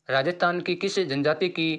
राजस्थान की किस जनजाति की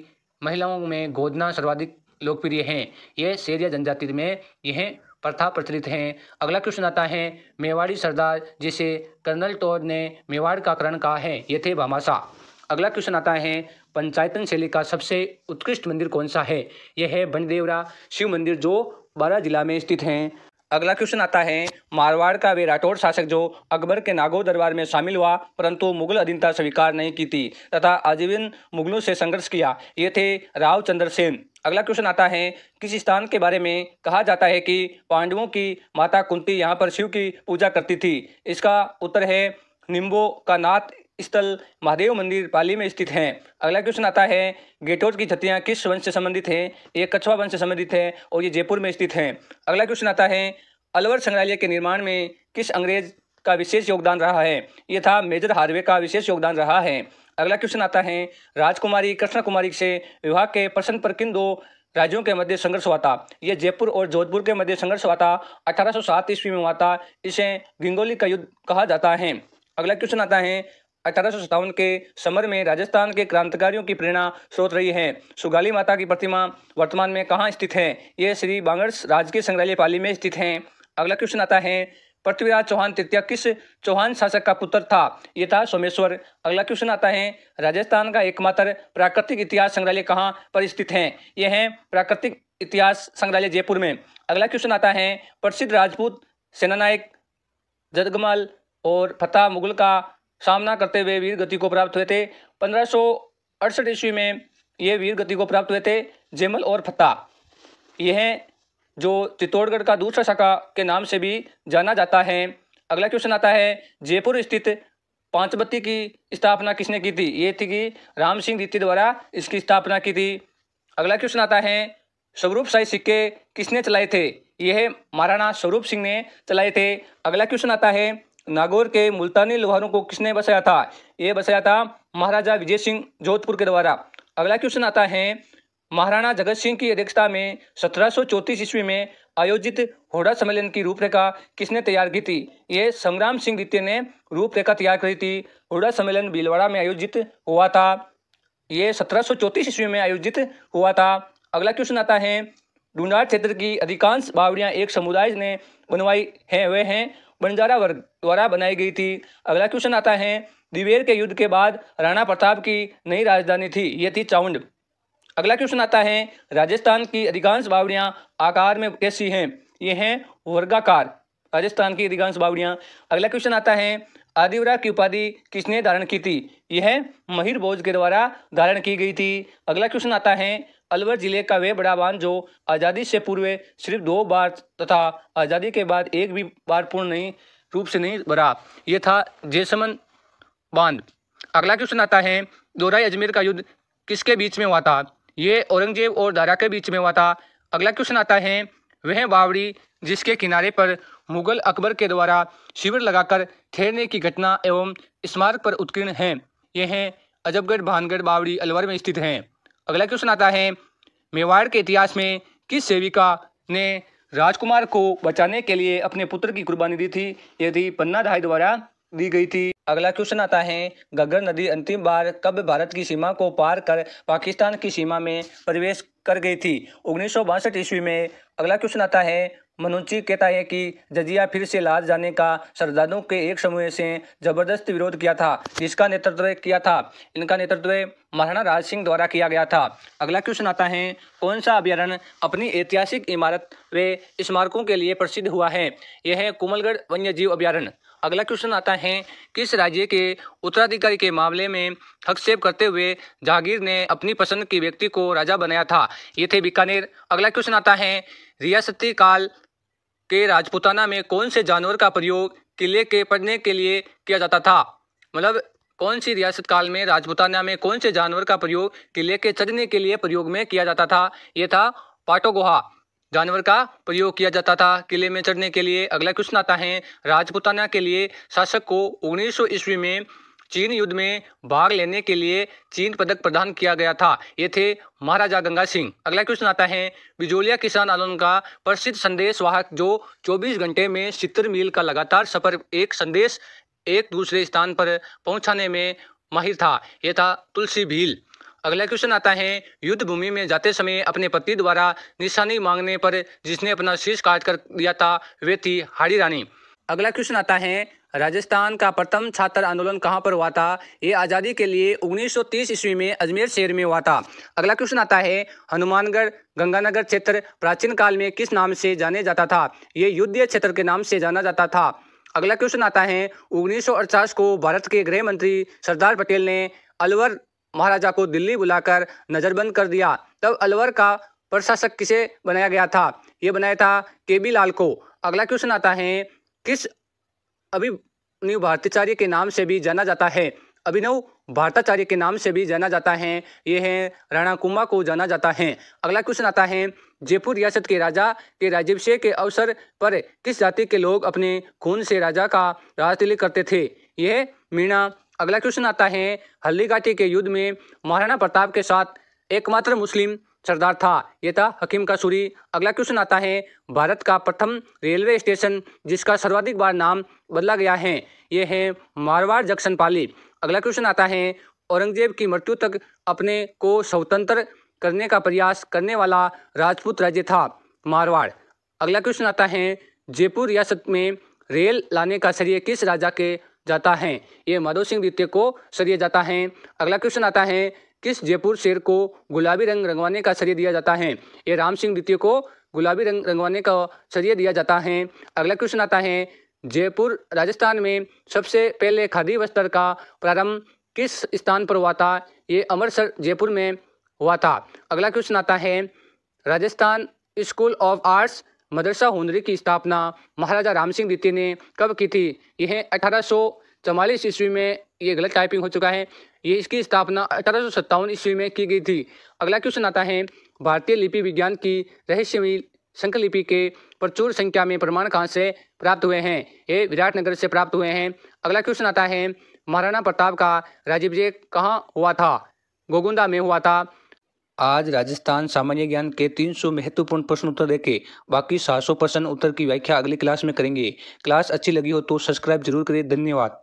महिलाओं में गोदना सर्वाधिक लोकप्रिय है? यह सेरिया जनजाति में यह प्रथा प्रचलित है। अगला क्वेश्चन आता है, मेवाड़ी सरदार जिसे कर्नल टोड ने मेवाड़ का करण कहा है, ये थे भामाशाह। अगला क्वेश्चन आता है, पंचायतन शैली का सबसे उत्कृष्ट मंदिर कौन सा है? यह है बनदेवरा शिव मंदिर जो बारां जिला में स्थित है। अगला क्वेश्चन आता है, मारवाड़ का वे राठौड़ शासक जो अकबर के नागौर दरबार में शामिल हुआ परंतु मुगल अधीनता स्वीकार नहीं की थी तथा आजीवन मुगलों से संघर्ष किया, ये थे राव चंद्र सेन। अगला क्वेश्चन आता है, किस स्थान के बारे में कहा जाता है कि पांडवों की माता कुंती यहाँ पर शिव की पूजा करती थी? इसका उत्तर है निम्बो का नाथ स्थल महादेव मंदिर पाली में स्थित है। अगला क्वेश्चन आता है, गेटोट की छत्रियां किस वंश से संबंधित है? ये कछवा वंश से संबंधित है और ये जयपुर में स्थित है। अगला क्वेश्चन आता है, अलवर संग्रहालय के निर्माण में किस अंग्रेज का विशेष योगदान रहा है? ये था मेजर हार्वे का विशेष योगदान रहा है। अगला क्वेश्चन आता है, राजकुमारी कृष्ण कुमारी से विवाह के प्रश्न पर किन दो राज्यों के मध्य संघर्ष हुआ था? ये जयपुर और जोधपुर के मध्य संघर्ष हुआ था। 1807 ईस्वी में हुआ था। इसे गिंगोली का युद्ध कहा जाता है। अगला क्वेश्चन आता है, 1857 के समर में राजस्थान के क्रांतिकारियों की प्रेरणा स्रोत रही है। सुगाली माता की प्रतिमा वर्तमान में कहाँ स्थित है? ये श्री बांगर्स राजकीय संग्रहालय पाली में स्थित है। अगला क्वेश्चन आता है, पृथ्वीराज चौहान तृतीय किस चौहान शासक का पुत्र था? ये था सोमेश्वर। अगला क्वेश्चन आता है, राजस्थान का एकमात्र प्राकृतिक इतिहास संग्रहालय कहाँ पर स्थित है? यह है प्राकृतिक इतिहास संग्रहालय जयपुर में। अगला क्वेश्चन आता है, प्रसिद्ध राजपूत सेनानायक जगदमाल और फतेह मुगल का सामना करते हुए वीर गति को प्राप्त हुए थे। 1568 ईस्वी में ये वीर गति को प्राप्त हुए थे जैमल और फतेह। यह जो चित्तौड़गढ़ का दूसरा शाखा के नाम से भी जाना जाता है। अगला क्वेश्चन आता है, जयपुर स्थित पांचबत्ती की स्थापना किसने की थी? ये थी कि राम सिंह द्वितीय द्वारा इसकी स्थापना की थी। अगला क्वेश्चन आता है, स्वरूप शाही सिक्के किसने चलाए थे? यह महाराणा स्वरूप सिंह ने चलाए थे। अगला क्वेश्चन आता है, नागौर के मुल्तानी लोहारों को किसने बसाया था? ये बसाया था महाराजा विजय सिंह जोधपुर के द्वारा। अगला क्वेश्चन आता है, महाराणा जगत सिंह की अध्यक्षता में 1734 ईस्वी में आयोजित होड़ा सम्मेलन की रूपरेखा किसने तैयार की थी? ये संग्राम सिंह द्वितीय ने रूपरेखा तैयार की थी। होड़ा सम्मेलन भीलवाड़ा में आयोजित हुआ था। ये 1734 ईस्वी में आयोजित हुआ था। अगला क्वेश्चन आता है, ढूंढार क्षेत्र की अधिकांश बावड़ियां एक समुदाय ने बनवाई हैं, वे हैं बंजारा वर्ग द्वारा बनाई गई थी। अगला क्वेश्चन आता है, दिवेर के युद्ध के बाद राणा प्रताप की नई राजधानी थी, ये थी चाउंड। अगला क्वेश्चन आता है, राजस्थान की अधिकांश बावड़ियां आकार में कैसी हैं? ये हैं वर्गाकार, राजस्थान की अधिकांश बावड़ियां। अगला क्वेश्चन आता है, आदिवरा की उपाधि किसने धारण की थी? यह महिर भोज के द्वारा धारण की गई थी। अगला क्वेश्चन आता है, अलवर जिले का वे बड़ा बांध जो आज़ादी से पूर्व सिर्फ 2 बार तथा आज़ादी के बाद एक भी बार पूर्ण नहीं रूप से नहीं भरा, ये था जैसमंद बांध। अगला क्वेश्चन आता है, दोराई अजमेर का युद्ध किसके बीच में हुआ था? ये औरंगजेब और दारा के बीच में हुआ था। अगला क्वेश्चन आता है, वह बावड़ी जिसके किनारे पर मुगल अकबर के द्वारा शिविर लगाकर ठहरने की घटना एवं स्मारक पर उत्कीर्ण है, यह है अजबगढ़ भानगढ़ बावड़ी अलवर में स्थित है। अगला क्वेश्चन आता है, मेवाड़ के इतिहास में किस सेविका ने राजकुमार को बचाने के लिए अपने पुत्र की कुर्बानी दी थी? ये थी पन्ना धाई द्वारा दी गई थी। अगला क्वेश्चन आता है, घग्गर नदी अंतिम बार कब भारत की सीमा को पार कर पाकिस्तान की सीमा में प्रवेश कर गई थी? 1962 ईस्वी में। अगला क्वेश्चन आता है, मनुची कहता है कि जजिया फिर से लाद जाने का श्रद्धालुओं के एक समूह से जबरदस्त विरोध किया था, जिसका नेतृत्व किया था? इनका नेतृत्व महाराणा राज सिंह द्वारा किया गया था। अगला क्वेश्चन आता है, कौन सा अभ्यारण्य अपनी ऐतिहासिक इमारत व स्मारकों के लिए प्रसिद्ध हुआ है? यह है कुमलगढ़ वन्यजीव अभ्यारण्य। अगला क्वेश्चन आता है, किस राज्य के उत्तराधिकारी के मामले में हस्तक्षेप करते हुए जहांगीर ने अपनी पसंद की व्यक्ति को राजा बनाया था? ये थे बीकानेर। अगला क्वेश्चन आता है, रियासती काल के राजपूताना में कौन से जानवर का प्रयोग किले के पढ़ने के लिए किया जाता था? मतलब कौन सी रियासत काल में राजपूताना में कौन से जानवर का प्रयोग किले के चढ़ने के लिए प्रयोग में किया जाता था? ये था पाटोगोहा जानवर का प्रयोग किया जाता था किले में चढ़ने के लिए। अगला क्वेश्चन आता है, राजपूताना के लिए शासक को 1900 ईस्वी में चीन युद्ध में भाग लेने के लिए चीन पदक प्रदान किया गया था, ये थे महाराजा गंगा सिंह। अगला क्वेश्चन आता है, बिजोलिया किसान आंदोलन का प्रसिद्ध संदेश वाहक जो 24 घंटे में 70 मील का लगातार सफर एक संदेश एक दूसरे स्थान पर पहुंचाने में माहिर था, ये था तुलसी भील। अगला क्वेश्चन आता है, युद्ध भूमि में जाते समय अपने पति द्वारा निशानी मांगने पर जिसने अपना शीश काट कर दिया था वे थी हाड़ी रानी। अगला क्वेश्चन आता है, राजस्थान का प्रथम छात्र आंदोलन कहाँ पर हुआ था? ये आज़ादी के लिए 1930 ईस्वी में अजमेर शहर में हुआ था। अगला क्वेश्चन आता है, हनुमानगढ़ गंगानगर क्षेत्र प्राचीन काल में किस नाम से जाने जाता था? ये युद्धीय क्षेत्र के नाम से जाना जाता था। अगला क्वेश्चन आता है, 1948 को भारत के गृह मंत्री सरदार पटेल ने अलवर महाराजा को दिल्ली बुलाकर नजरबंद कर दिया, तब अलवर का प्रशासक किसे बनाया गया था? ये बनाया था केबी लाल को। अगला क्वेश्चन आता है, किस अभिनव भारताचार्य के नाम से भी जाना जाता है? अभिनव भारताचार्य के नाम से भी जाना जाता है, ये है राणा कुंभा को जाना जाता है। अगला क्वेश्चन आता है, जयपुर रियासत के राजा के राज्याभिषेक के अवसर पर किस जाति के लोग अपने खून से राजा का राज तिलक करते थे? यह मीणा। अगला क्वेश्चन आता है, हल्दीघाटी के युद्ध में महाराणा प्रताप के साथ एकमात्र मुस्लिम सरदार था, ये था हकीम का सूरी। अगला क्वेश्चन आता है, भारत का प्रथम रेलवे स्टेशन जिसका सर्वाधिक बार नाम बदला गया है, ये है मारवाड़ जंक्शन पाली। अगला क्वेश्चन आता है, औरंगजेब की मृत्यु तक अपने को स्वतंत्र करने का प्रयास करने वाला राजपूत राज्य था मारवाड़। अगला क्वेश्चन आता है, जयपुर रियासत में रेल लाने का श्रेय किस राजा के जाता है? ये माधव सिंह द्वितीय को श्रेय जाता है। अगला क्वेश्चन आता है, किस जयपुर शहर को गुलाबी रंग रंगवाने का श्रेय दिया जाता है? ये राम सिंह द्वितीय को गुलाबी रंग रंगवाने का श्रेय दिया जाता है। अगला क्वेश्चन आता है, जयपुर राजस्थान में सबसे पहले खादी वस्त्र का प्रारंभ किस स्थान पर हुआ था? ये अमृतसर जयपुर में हुआ था। अगला क्वेश्चन आता है, राजस्थान स्कूल ऑफ आर्ट्स मदरसा हुनरी की स्थापना महाराजा राम सिंह द्वितीय ने कब की थी? यह 1844 ईस्वी में, ये गलत टाइपिंग हो चुका है, ये इसकी स्थापना 1857 ईस्वी में की गई थी। अगला क्वेश्चन आता है, भारतीय लिपि विज्ञान की रहस्यमयी संकलिपि के प्रचुर संख्या में प्रमाण कहाँ से प्राप्त हुए हैं? ये विराटनगर से प्राप्त हुए हैं। अगला क्वेश्चन आता है, महाराणा प्रताप का राज्याभिषेक कहाँ हुआ था? गोगुंदा में हुआ था। आज राजस्थान सामान्य ज्ञान के 300 महत्वपूर्ण प्रश्न उत्तर देके बाकी 700 प्रश्न उत्तर की व्याख्या अगली क्लास में करेंगे। क्लास अच्छी लगी हो तो सब्सक्राइब जरूर करें। धन्यवाद।